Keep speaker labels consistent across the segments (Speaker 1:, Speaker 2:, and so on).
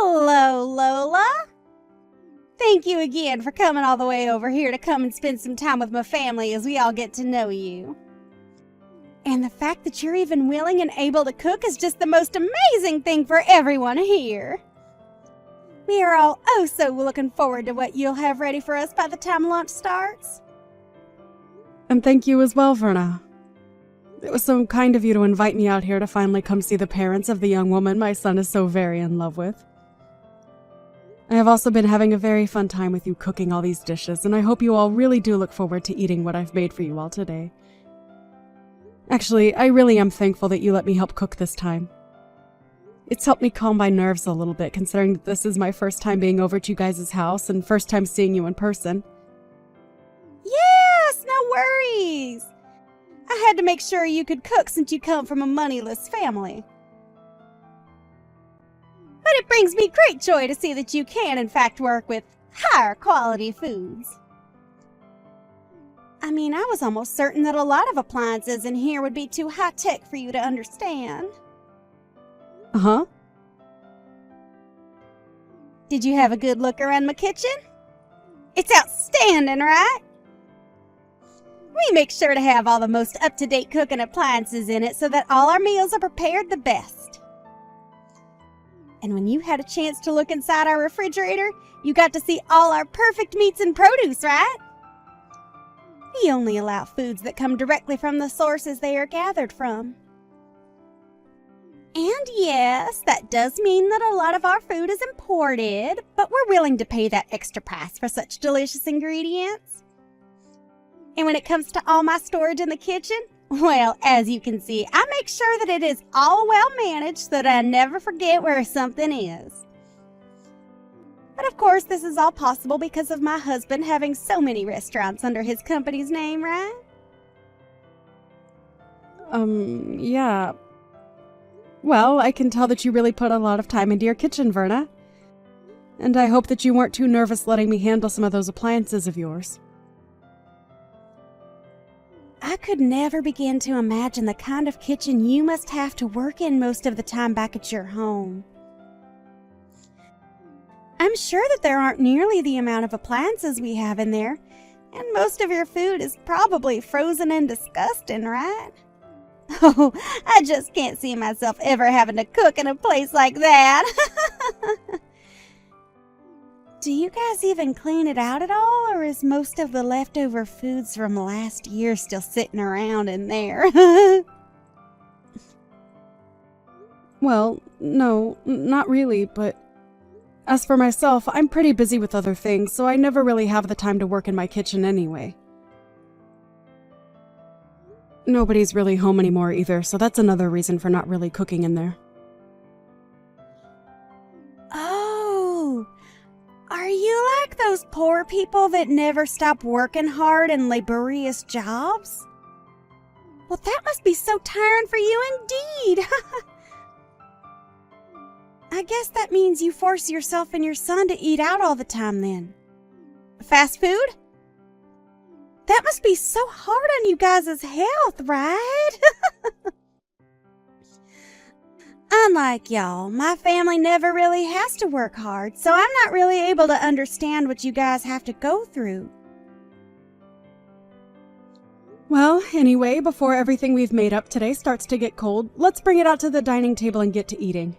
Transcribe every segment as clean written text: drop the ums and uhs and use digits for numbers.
Speaker 1: Hello, Lola. Thank you again for coming all the way over here to come and spend some time with my family as we all get to know you. And the fact that you're even willing and able to cook is just the most amazing thing for everyone here. We are all so looking forward to what you'll have ready for us by the time lunch starts.
Speaker 2: And thank you as well, Verna. It was so kind of you to invite me out here to finally come see the parents of the young woman my son is so very in love with. I have also been having a very fun time with you cooking all these dishes, and I hope you all really do look forward to eating what I've made for you all today. Actually, I really am thankful that you let me help cook this time. It's helped me calm my nerves a little bit, considering that this is my first time being over at you guys' house and first time seeing you in person.
Speaker 1: Yes, no worries. I had to make sure you could cook since you come from a moneyless family. But it brings me great joy to see that you can, in fact, work with higher quality foods. I mean, I was almost certain that a lot of appliances in here would be too high-tech for you to understand.
Speaker 2: Uh-huh.
Speaker 1: Did you have a good look around my kitchen? It's outstanding, right? We make sure to have all the most up-to-date cooking appliances in it so that all our meals are prepared the best. And when you had a chance to look inside our refrigerator, you got to see all our perfect meats and produce, right? We only allow foods that come directly from the sources they are gathered from. And yes, that does mean that a lot of our food is imported, but we're willing to pay that extra price for such delicious ingredients. And when it comes to all my storage in the kitchen, well, as you can see, I make sure that it is all well managed so that I never forget where something is. But of course, this is all possible because of my husband having so many restaurants under his company's name, right?
Speaker 2: Yeah. Well, I can tell that you really put a lot of time into your kitchen, Verna. And I hope that you weren't too nervous letting me handle some of those appliances of yours.
Speaker 1: I could never begin to imagine the kind of kitchen you must have to work in most of the time back at your home. I'm sure that there aren't nearly the amount of appliances we have in there, and most of your food is probably frozen and disgusting, right? Oh, I just can't see myself ever having to cook in a place like that. Do you guys even clean it out at all, or is most of the leftover foods from last year still sitting around in there?
Speaker 2: Well, no, not really, but as for myself, I'm pretty busy with other things, so I never really have the time to work in my kitchen anyway. Nobody's really home anymore either, so that's another reason for not really cooking in there.
Speaker 1: Oh, are you like those poor people that never stop working hard in laborious jobs? Well, that must be so tiring for you indeed. I guess that means you force yourself and your son to eat out all the time then. Fast food? That must be so hard on you guys' health, right? Unlike y'all, my family never really has to work hard, so I'm not really able to understand what you guys have to go through.
Speaker 2: Well, anyway, before everything we've made up today starts to get cold, let's bring it out to the dining table and get to eating.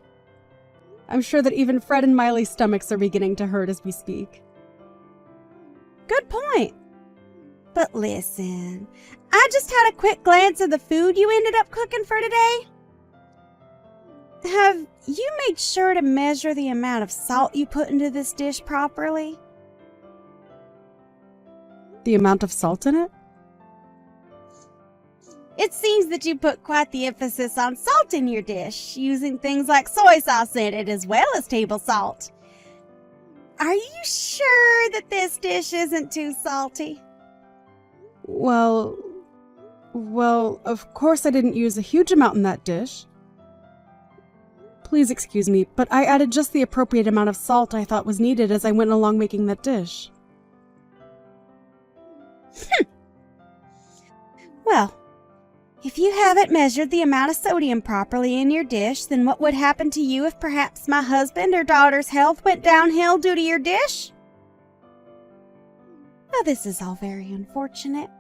Speaker 2: I'm sure that even Fred and Miley's stomachs are beginning to hurt as we speak.
Speaker 1: Good point. But listen, I just had a quick glance at the food you ended up cooking for today. Have you made sure to measure the amount of salt you put into this dish properly?
Speaker 2: The amount of salt in it?
Speaker 1: It seems that you put quite the emphasis on salt in your dish, using things like soy sauce in it as well as table salt. Are you sure that this dish isn't too salty?
Speaker 2: Well, of course I didn't use a huge amount in that dish. Please excuse me, but I added just the appropriate amount of salt I thought was needed as I went along making that dish.
Speaker 1: Well, If you haven't measured the amount of sodium properly in your dish, then what would happen to you if perhaps my husband or daughter's health went downhill due to your dish? Oh, this is all very unfortunate.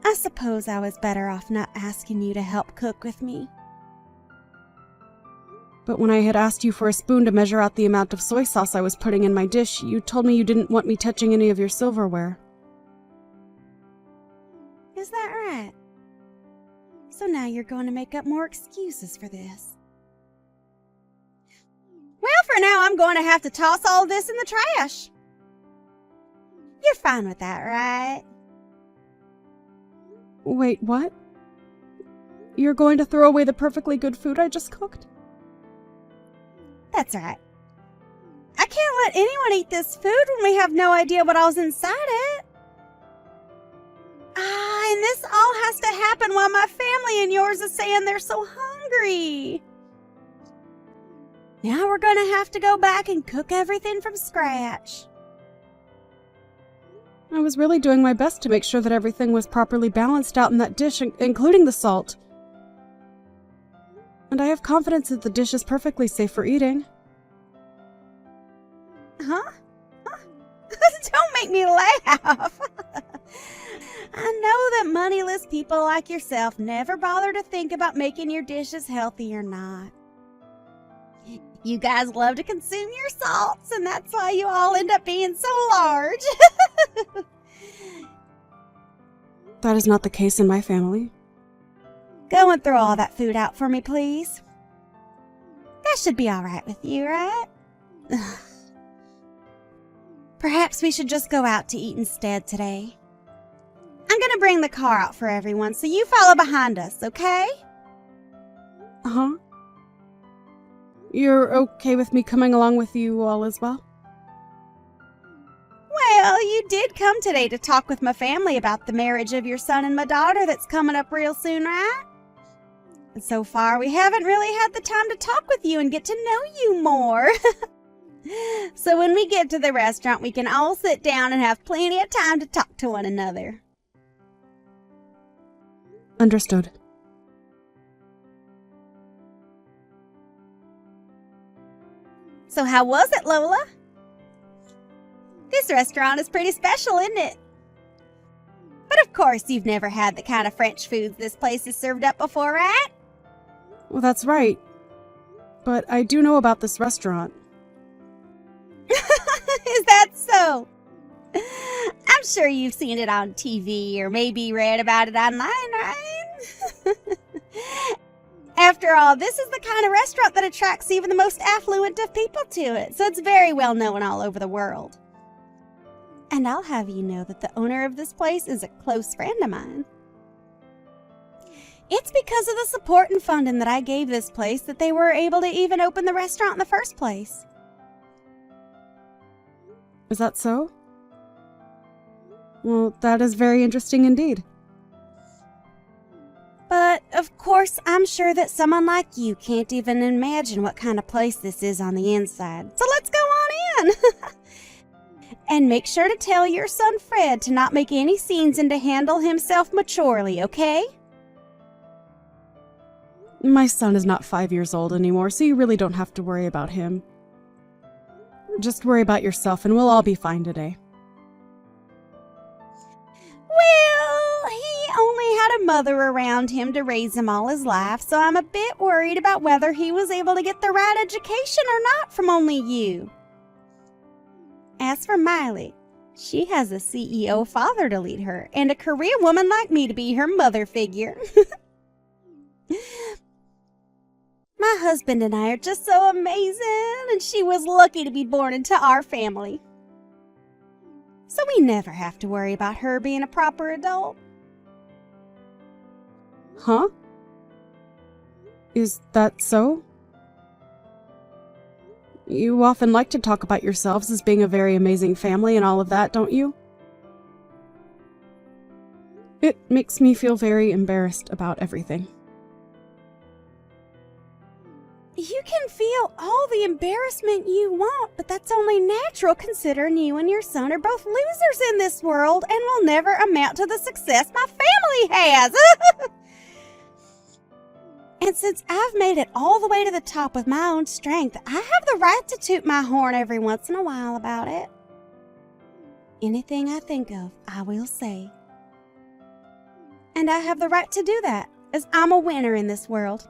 Speaker 1: I suppose I was better off not asking you to help cook with me.
Speaker 2: But when I had asked you for a spoon to measure out the amount of soy sauce I was putting in my dish, you told me you didn't want me touching any of your silverware.
Speaker 1: Is that right? So now you're going to make up more excuses for this. Well, for now, I'm going to have to toss all this in the trash. You're fine with that, right?
Speaker 2: Wait, what? You're going to throw away the perfectly good food I just cooked?
Speaker 1: That's right. I can't let anyone eat this food when we have no idea what all's inside it. And this all has to happen while my family and yours is saying they're so hungry. Now we're going to have to go back and cook everything from scratch.
Speaker 2: I was really doing my best to make sure that everything was properly balanced out in that dish, including the salt. And I have confidence that the dish is perfectly safe for eating.
Speaker 1: Huh? Don't make me laugh. I know that moneyless people like yourself never bother to think about making your dishes healthy or not. You guys love to consume your salts, and that's why you all end up being so large.
Speaker 2: That is not the case in my family.
Speaker 1: Go and throw all that food out for me, please. That should be all right with you, right? Perhaps we should just go out to eat instead today. I'm gonna bring the car out for everyone, so you follow behind us, okay?
Speaker 2: Uh-huh. You're okay with me coming along with you all as well?
Speaker 1: Well, you did come today to talk with my family about the marriage of your son and my daughter that's coming up real soon, right? And so far, we haven't really had the time to talk with you and get to know you more. So when we get to the restaurant, we can all sit down and have plenty of time to talk to one another.
Speaker 2: Understood.
Speaker 1: So how was it, Lola? This restaurant is pretty special, isn't it? But of course, you've never had the kind of French foods this place has served up before, right?
Speaker 2: Well, that's right. But I do know about this restaurant.
Speaker 1: Is that so? I'm sure you've seen it on TV or maybe read about it online, right? After all, this is the kind of restaurant that attracts even the most affluent of people to it, so it's very well known all over the world. And I'll have you know that the owner of this place is a close friend of mine. It's because of the support and funding that I gave this place that they were able to even open the restaurant in the first place.
Speaker 2: Is that so? Well, that is very interesting indeed.
Speaker 1: But, of course, I'm sure that someone like you can't even imagine what kind of place this is on the inside. So let's go on in! And make sure to tell your son Fred to not make any scenes and to handle himself maturely, okay?
Speaker 2: My son is not 5 years old anymore, so you really don't have to worry about him. Just worry about yourself and we'll all be fine today.
Speaker 1: Well, he only had a mother around him to raise him all his life, so I'm a bit worried about whether he was able to get the right education or not from only you. As for Miley, she has a CEO father to lead her and a career woman like me to be her mother figure. My husband and I are just so amazing, and she was lucky to be born into our family. So we never have to worry about her being a proper adult.
Speaker 2: Huh? Is that so? You often like to talk about yourselves as being a very amazing family and all of that, don't you? It makes me feel very embarrassed about everything.
Speaker 1: You can feel all the embarrassment you want, but that's only natural considering you and your son are both losers in this world and will never amount to the success my family has. And since I've made it all the way to the top with my own strength, I have the right to toot my horn every once in a while about it. Anything I think of, I will say. And I have the right to do that, as I'm a winner in this world.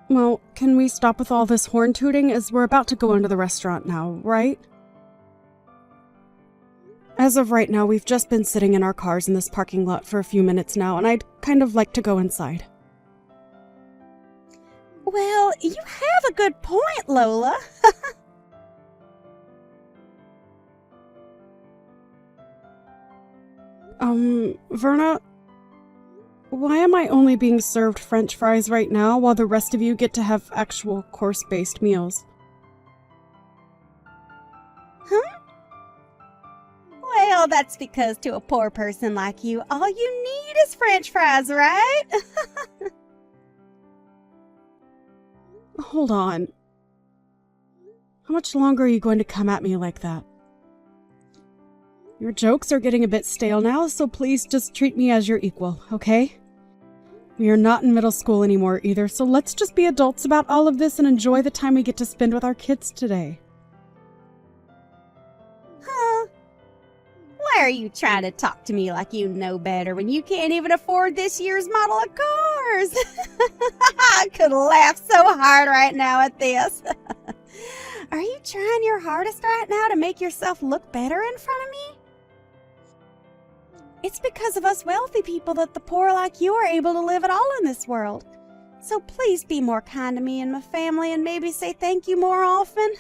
Speaker 2: Well, can we stop with all this horn tooting, as we're about to go into the restaurant now, right? As of right now, we've just been sitting in our cars in this parking lot for a few minutes now, and I'd kind of like to go inside.
Speaker 1: Well, you have a good point, Lola.
Speaker 2: Verna, why am I only being served French fries right now while the rest of you get to have actual course-based meals?
Speaker 1: Huh? Well, that's because to a poor person like you, all you need is French fries, right?
Speaker 2: Hold on. How much longer are you going to come at me like that? Your jokes are getting a bit stale now, so please just treat me as your equal, okay? We are not in middle school anymore either, so let's just be adults about all of this and enjoy the time we get to spend with our kids today.
Speaker 1: Huh? Why are you trying to talk to me like you know better when you can't even afford this year's model of cars? I could laugh so hard right now at this. Are you trying your hardest right now to make yourself look better in front of me? It's because of us wealthy people that the poor like you are able to live at all in this world. So please be more kind to me and my family and maybe say thank you more often.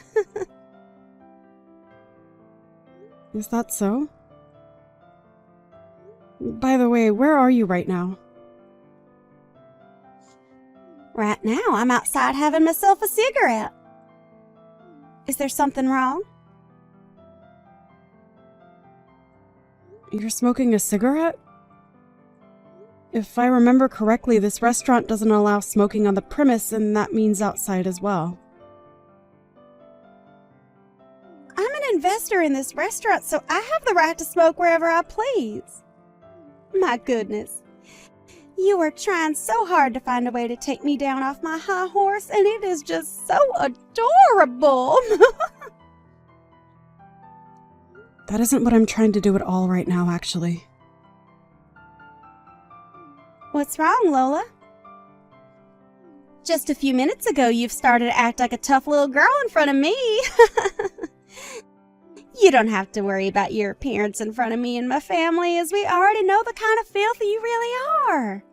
Speaker 2: Is that so? By the way, where are you right now?
Speaker 1: Right now, I'm outside having myself a cigarette. Is there something wrong?
Speaker 2: You're smoking a cigarette? If I remember correctly, this restaurant doesn't allow smoking on the premise, and that means outside as well.
Speaker 1: I'm an investor in this restaurant, so I have the right to smoke wherever I please. My goodness. You are trying so hard to find a way to take me down off my high horse, and it is just so adorable.
Speaker 2: That isn't what I'm trying to do at all right now, actually.
Speaker 1: What's wrong, Lola? Just a few minutes ago, you've started to act like a tough little girl in front of me. You don't have to worry about your appearance in front of me and my family, as we already know the kind of filth you really are.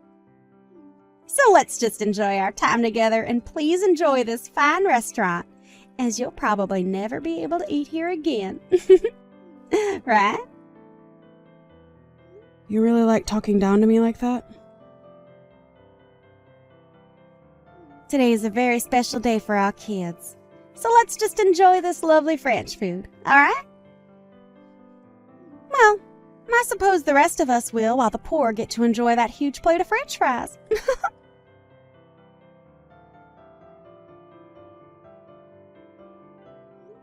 Speaker 1: So let's just enjoy our time together, and please enjoy this fine restaurant, as you'll probably never be able to eat here again. Right?
Speaker 2: You really like talking down to me like that?
Speaker 1: Today is a very special day for our kids, so let's just enjoy this lovely French food, alright? Well, I suppose the rest of us will, while the poor get to enjoy that huge plate of French fries.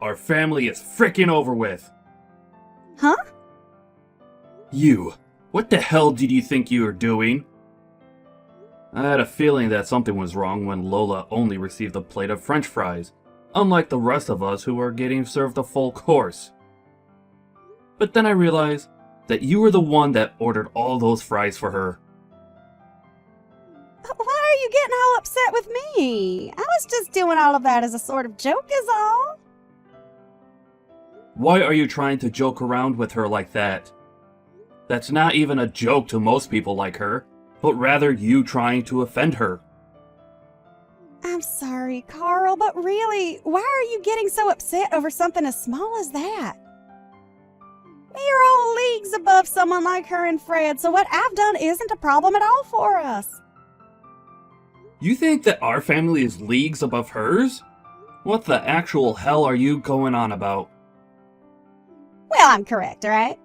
Speaker 3: Our family is frickin' over with.
Speaker 1: Huh?
Speaker 3: You, what the hell did you think you were doing? I had a feeling that something was wrong when Lola only received a plate of French fries, unlike the rest of us who were getting served a full course. But then I realized that you were the one that ordered all those fries for her.
Speaker 1: Why are you getting all upset with me? I was just doing all of that as a sort of joke is all.
Speaker 3: Why are you trying to joke around with her like that? That's not even a joke to most people like her, but rather you trying to offend her.
Speaker 1: I'm sorry, Carl, but really, why are you getting so upset over something as small as that? We are all leagues above someone like her and Fred, so what I've done isn't a problem at all for us.
Speaker 3: You think that our family is leagues above hers? What the actual hell are you going on about?
Speaker 1: Well, I'm correct, right?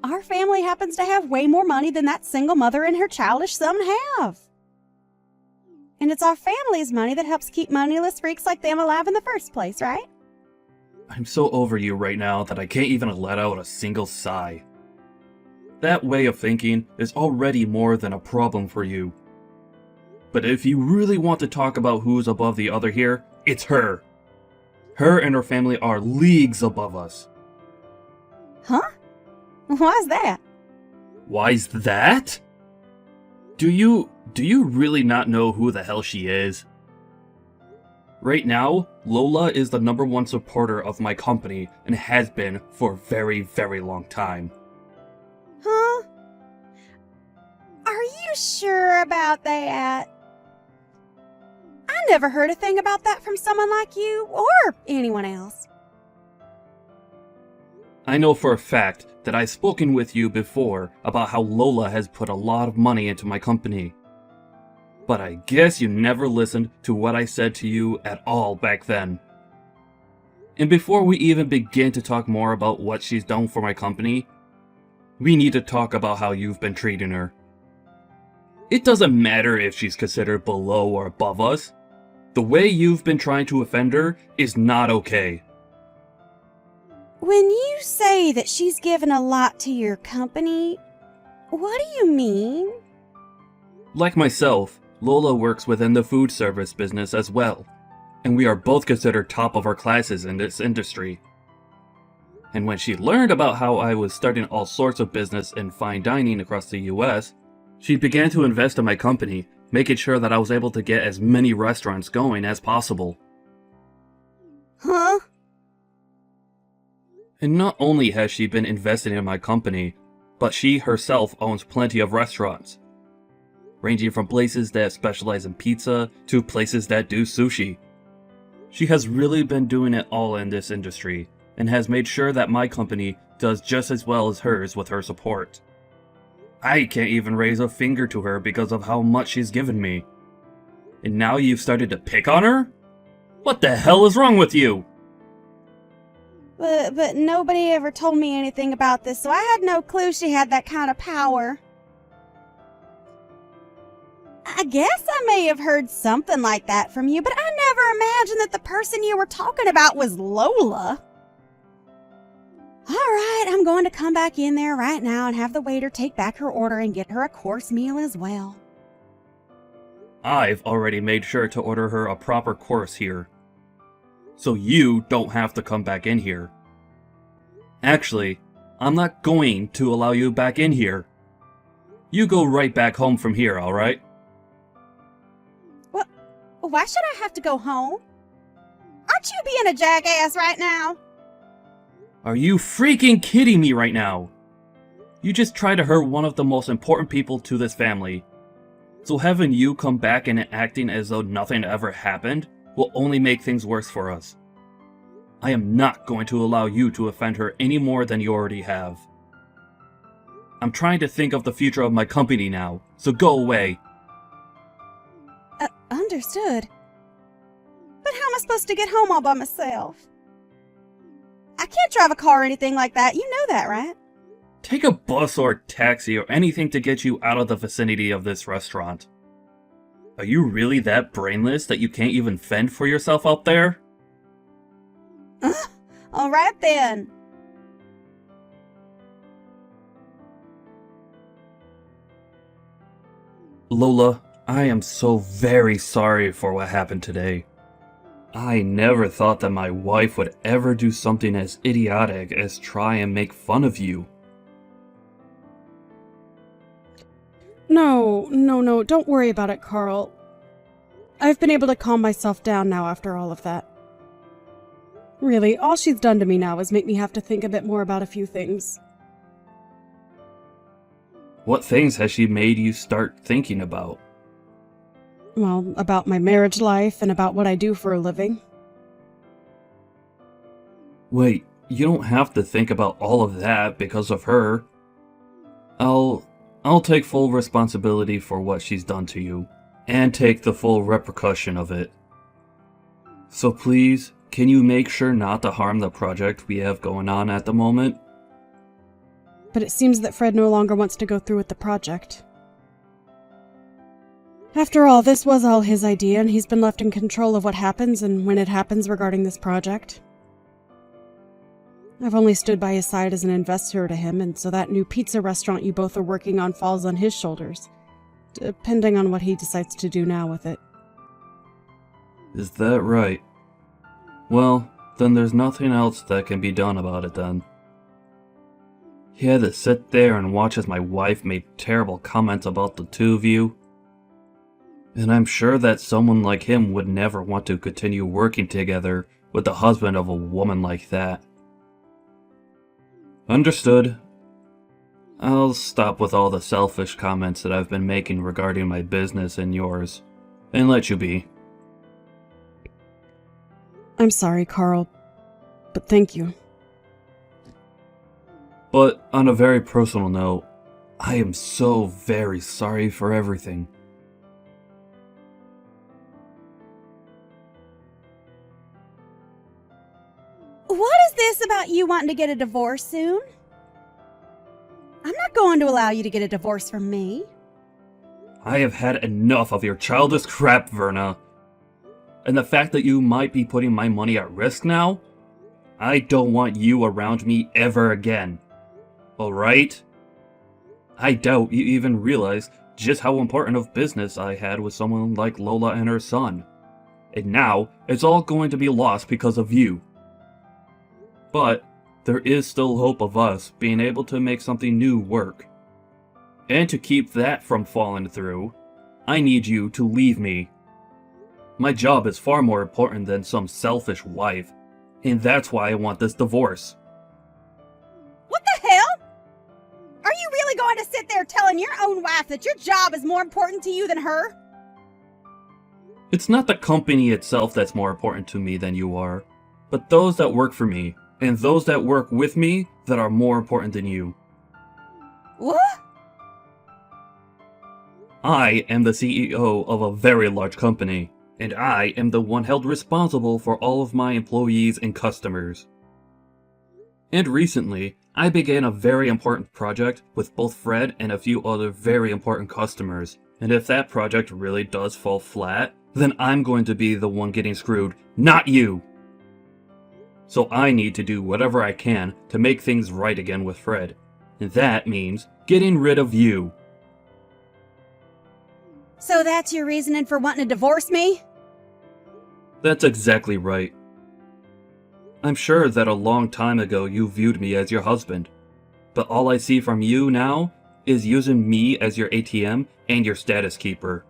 Speaker 1: Our family happens to have way more money than that single mother and her childish son have. And it's our family's money that helps keep moneyless freaks like them alive in the first place, right?
Speaker 3: I'm so over you right now that I can't even let out a single sigh. That way of thinking is already more than a problem for you. But if you really want to talk about who's above the other here, it's her. Her and her family are leagues above us.
Speaker 1: Huh? Why's that?
Speaker 3: Why's that? Do you really not know who the hell she is? Right now, Lola is the #1 supporter of my company and has been for a very, very long time.
Speaker 1: Huh? Are you sure about that? I never heard a thing about that from someone like you or anyone else.
Speaker 3: I know for a fact that I've spoken with you before about how Lola has put a lot of money into my company. But I guess you never listened to what I said to you at all back then. And before we even begin to talk more about what she's done for my company, we need to talk about how you've been treating her. It doesn't matter if she's considered below or above us. The way you've been trying to offend her is not okay.
Speaker 1: When you say that she's given a lot to your company, what do you mean?
Speaker 3: Like myself, Lola works within the food service business as well, and we are both considered top of our classes in this industry. And when she learned about how I was starting all sorts of business in fine dining across the US, she began to invest in my company, making sure that I was able to get as many restaurants going as possible.
Speaker 1: Huh?
Speaker 3: And not only has she been investing in my company, but she herself owns plenty of restaurants, ranging from places that specialize in pizza to places that do sushi. She has really been doing it all in this industry, and has made sure that my company does just as well as hers with her support. I can't even raise a finger to her because of how much she's given me. And now you've started to pick on her? What the hell is wrong with you?
Speaker 1: But nobody ever told me anything about this, so I had no clue she had that kind of power. I guess I may have heard something like that from you, but I never imagined that the person you were talking about was Lola. All right, I'm going to come back in there right now and have the waiter take back her order and get her a course meal as well.
Speaker 3: I've already made sure to order her a proper course here, so you don't have to come back in here. Actually, I'm not going to allow you back in here. You go right back home from here, alright?
Speaker 1: What? Why should I have to go home? Aren't you being a jackass right now?
Speaker 3: Are you freaking kidding me right now? You just tried to hurt one of the most important people to this family. So having you come back and acting as though nothing ever happened will only make things worse for us. I am not going to allow you to offend her any more than you already have. I'm trying to think of the future of my company now, so go away.
Speaker 1: Understood. But how am I supposed to get home all by myself? I can't drive a car or anything like that. You know that, right?
Speaker 3: Take a bus or a taxi or anything to get you out of the vicinity of this restaurant. Are you really that brainless that you can't even fend for yourself out there?
Speaker 1: All right then.
Speaker 3: Lola, I am so very sorry for what happened today. I never thought that my wife would ever do something as idiotic as try and make fun of you.
Speaker 2: No, don't worry about it, Carl. I've been able to calm myself down now after all of that. Really, all she's done to me now is make me have to think a bit more about a few things.
Speaker 3: What things has she made you start thinking about?
Speaker 2: Well, about my marriage life and about what I do for a living.
Speaker 3: Wait, you don't have to think about all of that because of her. I'll take full responsibility for what she's done to you, and take the full repercussion of it. So please, can you make sure not to harm the project we have going on at the moment?
Speaker 2: But it seems that Fred no longer wants to go through with the project. After all, this was all his idea, and he's been left in control of what happens and when it happens regarding this project. I've only stood by his side as an investor to him, and so that new pizza restaurant you both are working on falls on his shoulders, depending on what he decides to do now with it.
Speaker 3: Is that right? Well, then there's nothing else that can be done about it then. He had to sit there and watch as my wife made terrible comments about the two of you. And I'm sure that someone like him would never want to continue working together with the husband of a woman like that. Understood. I'll stop with all the selfish comments that I've been making regarding my business and yours, and let you be.
Speaker 2: I'm sorry, Carl, but thank you.
Speaker 3: But on a very personal note, I am so very sorry for everything.
Speaker 1: What is this about you wanting to get a divorce soon? I'm not going to allow you to get a divorce from me.
Speaker 3: I have had enough of your childish crap, Verna. And the fact that you might be putting my money at risk now? I don't want you around me ever again. Alright? I doubt you even realize just how important of business I had with someone like Lola and her son. And now, it's all going to be lost because of you. But there is still hope of us being able to make something new work. And to keep that from falling through, I need you to leave me. My job is far more important than some selfish wife, and that's why I want this divorce.
Speaker 1: What the hell? Are you really going to sit there telling your own wife that your job is more important to you than her?
Speaker 3: It's not the company itself that's more important to me than you are, but those that work for me, and those that work with me that are more important than you.
Speaker 1: What?
Speaker 3: I am the CEO of a very large company, and I am the one held responsible for all of my employees and customers. And recently, I began a very important project with both Fred and a few other very important customers, and if that project really does fall flat, then I'm going to be the one getting screwed, not you! So I need to do whatever I can to make things right again with Fred. And that means getting rid of you.
Speaker 1: So that's your reasoning for wanting to divorce me?
Speaker 3: That's exactly right. I'm sure that a long time ago you viewed me as your husband. But all I see from you now is using me as your ATM and your status keeper.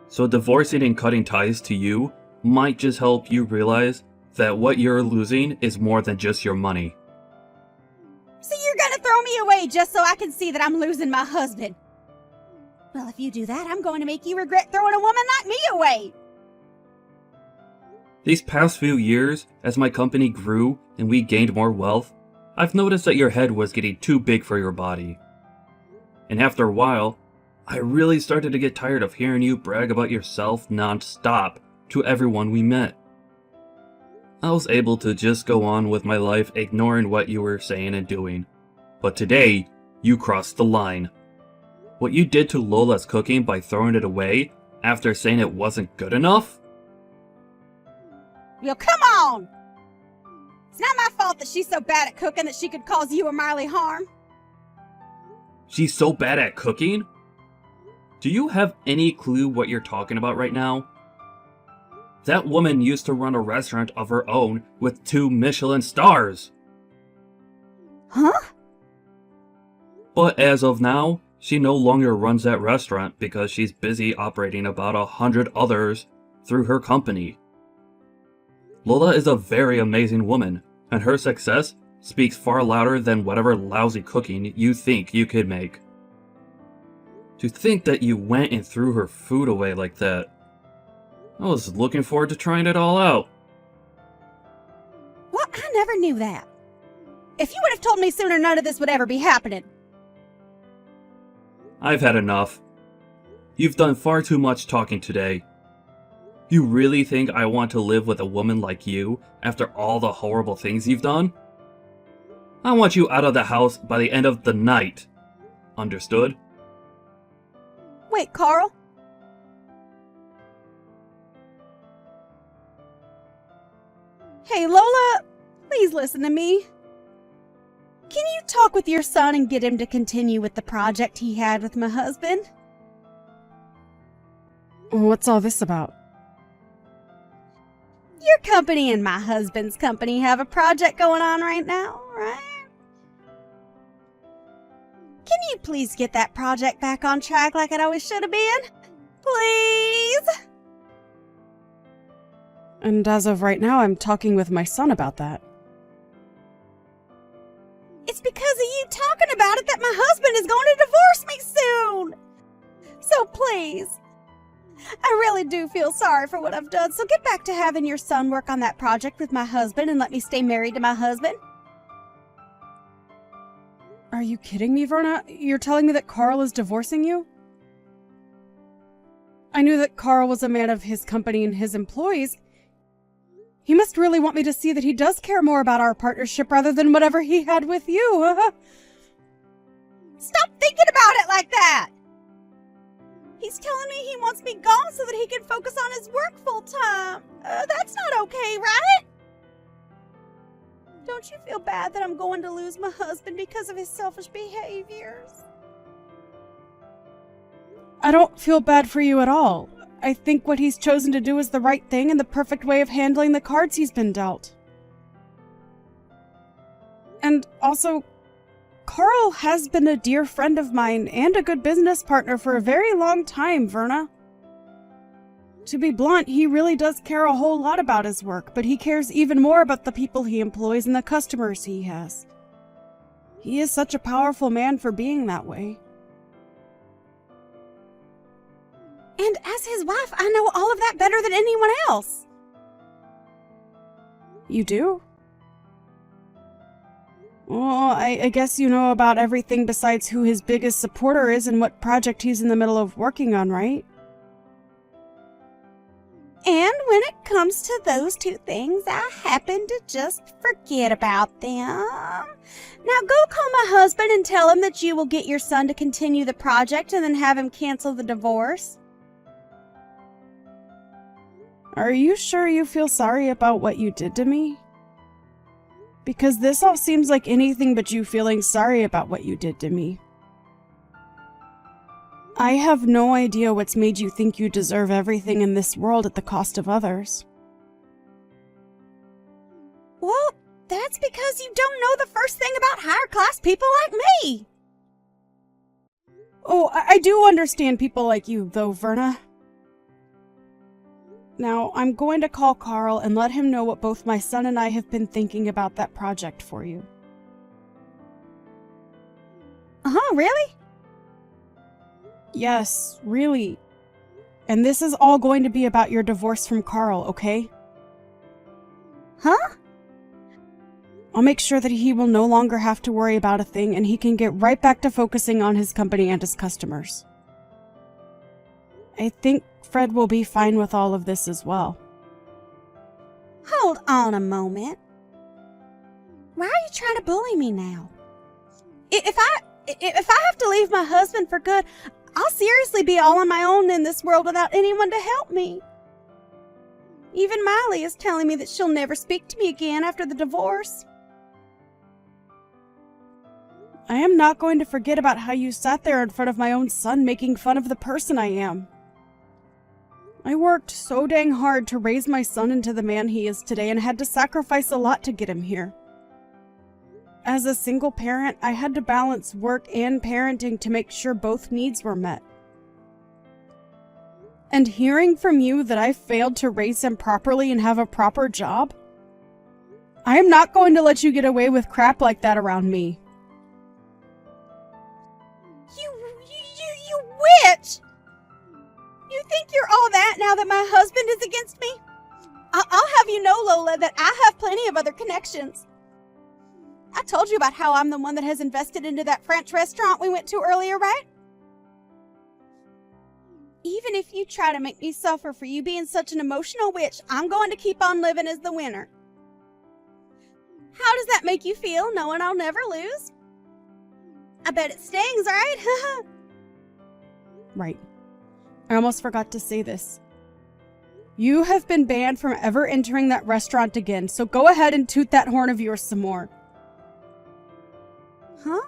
Speaker 3: So divorcing and cutting ties to you might just help you realize that what you're losing is more than just your money.
Speaker 1: So you're gonna throw me away just so I can see that I'm losing my husband? Well, if you do that, I'm going to make you regret throwing a woman like me away.
Speaker 3: These past few years, as my company grew and we gained more wealth, I've noticed that your head was getting too big for your body. And after a while, I really started to get tired of hearing you brag about yourself non-stop to everyone we met. I was able to just go on with my life ignoring what you were saying and doing. But today, you crossed the line. What you did to Lola's cooking by throwing it away after saying it wasn't good enough?
Speaker 1: Well, come on! It's not my fault that she's so bad at cooking that she could cause you or Marley harm.
Speaker 3: She's so bad at cooking? Do you have any clue what you're talking about right now? That woman used to run a restaurant of her own with 2 Michelin stars.
Speaker 1: Huh?
Speaker 3: But as of now, she no longer runs that restaurant because she's busy operating about 100 others through her company. Lola is a very amazing woman, and her success speaks far louder than whatever lousy cooking you think you could make. To think that you went and threw her food away like that. I was looking forward to trying it all out.
Speaker 1: Well, I never knew that. If you would have told me sooner, none of this would ever be happening.
Speaker 3: I've had enough. You've done far too much talking today. You really think I want to live with a woman like you after all the horrible things you've done? I want you out of the house by the end of the night. Understood?
Speaker 1: Wait, Carl. Hey, Lola, please listen to me. Can you talk with your son and get him to continue with the project he had with my husband?
Speaker 2: What's all this about?
Speaker 1: Your company and my husband's company have a project going on right now, right? Can you please get that project back on track like it always should have been? Please?
Speaker 2: And as of right now, I'm talking with my son about that.
Speaker 1: It's because of you talking about it that my husband is going to divorce me soon. So please, I really do feel sorry for what I've done, so get back to having your son work on that project with my husband and let me stay married to my husband.
Speaker 2: Are you kidding me, Verna? You're telling me that Carl is divorcing you? I knew that Carl was a man of his company and his employees. He must really want me to see that he does care more about our partnership rather than whatever he had with you.
Speaker 1: Stop thinking about it like that! He's telling me he wants me gone so that he can focus on his work full time. That's not okay, right? Don't you feel bad that I'm going to lose my husband because of his selfish behaviors?
Speaker 2: I don't feel bad for you at all. I think what he's chosen to do is the right thing and the perfect way of handling the cards he's been dealt. And also, Carl has been a dear friend of mine and a good business partner for a very long time, Verna. To be blunt, he really does care a whole lot about his work, but he cares even more about the people he employs and the customers he has. He is such a powerful man for being that way.
Speaker 1: And as his wife, I know all of that better than anyone else.
Speaker 2: You do? Well, I guess you know about everything besides who his biggest supporter is and what project he's in the middle of working on, right?
Speaker 1: And when it comes to those two things, I happen to just forget about them. Now go call my husband and tell him that you will get your son to continue the project and then have him cancel the divorce.
Speaker 2: Are you sure you feel sorry about what you did to me? Because this all seems like anything but you feeling sorry about what you did to me. I have no idea what's made you think you deserve everything in this world at the cost of others.
Speaker 1: Well, that's because you don't know the first thing about higher class people like me.
Speaker 2: Oh, I do understand people like you, though, Verna. Now, I'm going to call Carl and let him know what both my son and I have been thinking about that project for you.
Speaker 1: Really?
Speaker 2: Yes, really. And this is all going to be about your divorce from Carl, okay?
Speaker 1: Huh?
Speaker 2: I'll make sure that he will no longer have to worry about a thing and he can get right back to focusing on his company and his customers. I think Fred will be fine with all of this as well.
Speaker 1: Hold on a moment. Why are you trying to bully me now? If I have to leave my husband for good, I'll seriously be all on my own in this world without anyone to help me. Even Miley is telling me that she'll never speak to me again after the divorce.
Speaker 2: I am not going to forget about how you sat there in front of my own son making fun of the person I am. I worked so dang hard to raise my son into the man he is today and had to sacrifice a lot to get him here. As a single parent, I had to balance work and parenting to make sure both needs were met. And hearing from you that I failed to raise him properly and have a proper job, I am not going to let you get away with crap like that around me.
Speaker 1: You witch! You think you're all that now that my husband is against me? I'll have you know, Lola, that I have plenty of other connections. I told you about how I'm the one that has invested into that French restaurant we went to earlier, right? Even if you try to make me suffer for you being such an emotional witch, I'm going to keep on living as the winner. How does that make you feel, knowing I'll never lose? I bet it stings, right?
Speaker 2: Right. I almost forgot to say this. You have been banned from ever entering that restaurant again, so go ahead and toot that horn of yours some more.
Speaker 1: Huh?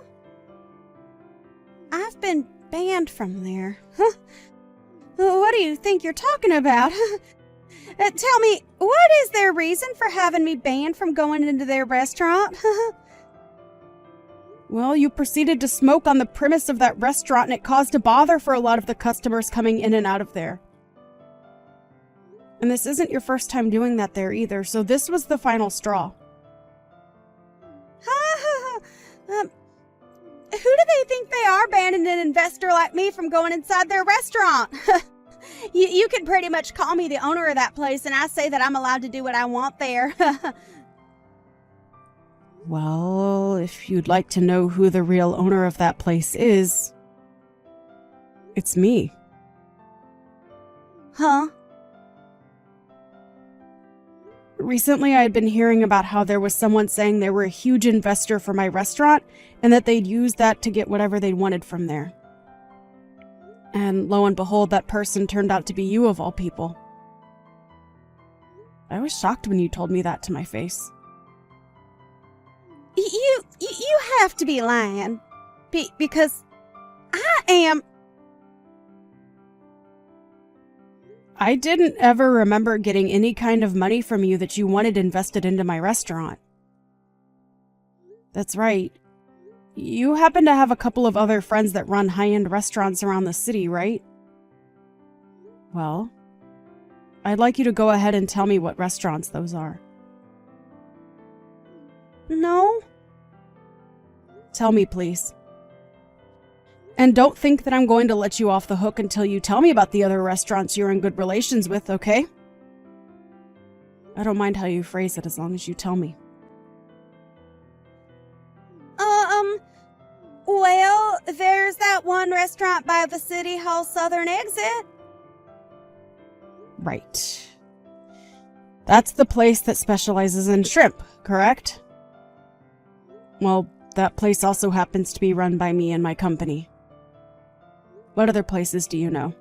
Speaker 1: I've been banned from there. Huh? What do you think you're talking about? Tell me, what is their reason for having me banned from going into their restaurant?
Speaker 2: Well, you proceeded to smoke on the premise of that restaurant, and it caused a bother for a lot of the customers coming in and out of there. And this isn't your first time doing that there either, so this was the final straw.
Speaker 1: Who do they think they are banning an investor like me from going inside their restaurant? You can pretty much call me the owner of that place, and I say that I'm allowed to do what I want there.
Speaker 2: Well, if you'd like to know who the real owner of that place is, it's me.
Speaker 1: Huh?
Speaker 2: Recently, I had been hearing about how there was someone saying they were a huge investor for my restaurant and that they'd use that to get whatever they wanted from there. And lo and behold, that person turned out to be you of all people. I was shocked when you told me that to my face.
Speaker 1: You have to be lying. Because I am...
Speaker 2: I didn't ever remember getting any kind of money from you that you wanted invested into my restaurant. That's right. You happen to have a couple of other friends that run high-end restaurants around the city, right? Well, I'd like you to go ahead and tell me what restaurants those are.
Speaker 1: No?
Speaker 2: Tell me, please. And don't think that I'm going to let you off the hook until you tell me about the other restaurants you're in good relations with, okay? I don't mind how you phrase it as long as you tell me.
Speaker 1: Well, there's that one restaurant by the City Hall southern exit.
Speaker 2: Right. That's the place that specializes in shrimp, correct? Well, that place also happens to be run by me and my company. What other places do you know?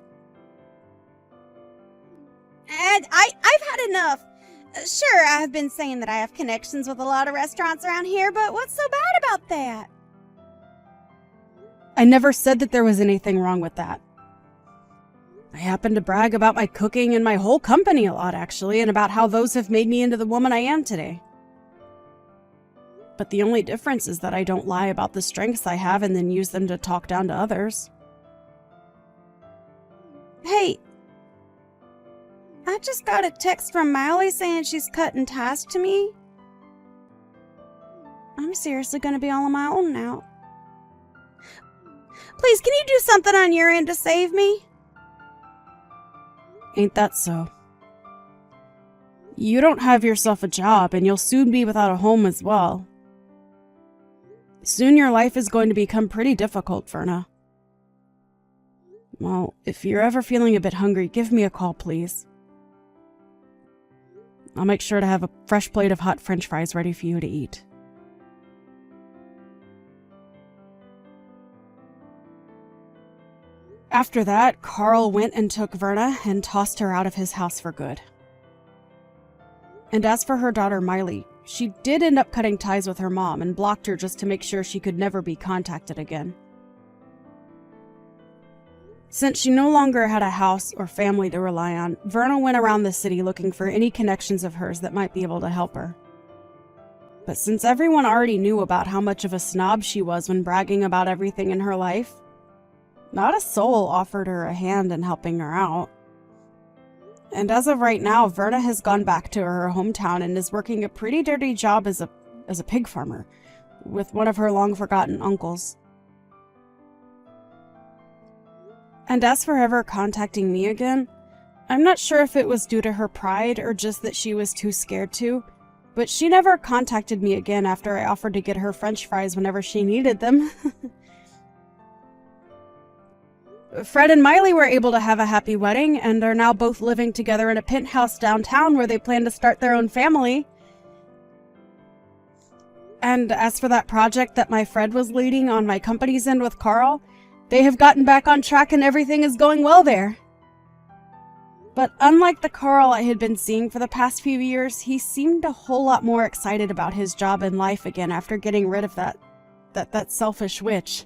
Speaker 1: And I've had enough. Sure, I've been saying that I have connections with a lot of restaurants around here, but what's so bad about that?
Speaker 2: I never said that there was anything wrong with that. I happen to brag about my cooking and my whole company a lot, actually, and about how those have made me into the woman I am today. But the only difference is that I don't lie about the strengths I have and then use them to talk down to others.
Speaker 1: Hey, I just got a text from Miley saying she's cutting ties to me. I'm seriously gonna be all on my own now. Please, can you do something on your end to save me?
Speaker 2: Ain't that so? You don't have yourself a job, and you'll soon be without a home as well. Soon your life is going to become pretty difficult, Verna. Well, if you're ever feeling a bit hungry, give me a call, please. I'll make sure to have a fresh plate of hot French fries ready for you to eat. After that, Carl went and took Verna and tossed her out of his house for good. And as for her daughter Miley, she did end up cutting ties with her mom and blocked her just to make sure she could never be contacted again. Since she no longer had a house or family to rely on, Verna went around the city looking for any connections of hers that might be able to help her. But since everyone already knew about how much of a snob she was when bragging about everything in her life, not a soul offered her a hand in helping her out. And as of right now, Verna has gone back to her hometown and is working a pretty dirty job as a pig farmer with one of her long-forgotten uncles. And as for ever contacting me again, I'm not sure if it was due to her pride or just that she was too scared to, but she never contacted me again after I offered to get her French fries whenever she needed them. Fred and Miley were able to have a happy wedding and are now both living together in a penthouse downtown where they plan to start their own family. And as for that project that my Fred was leading on my company's end with Carl, they have gotten back on track and everything is going well there. But unlike the Carl I had been seeing for the past few years, he seemed a whole lot more excited about his job and life again after getting rid of that selfish witch.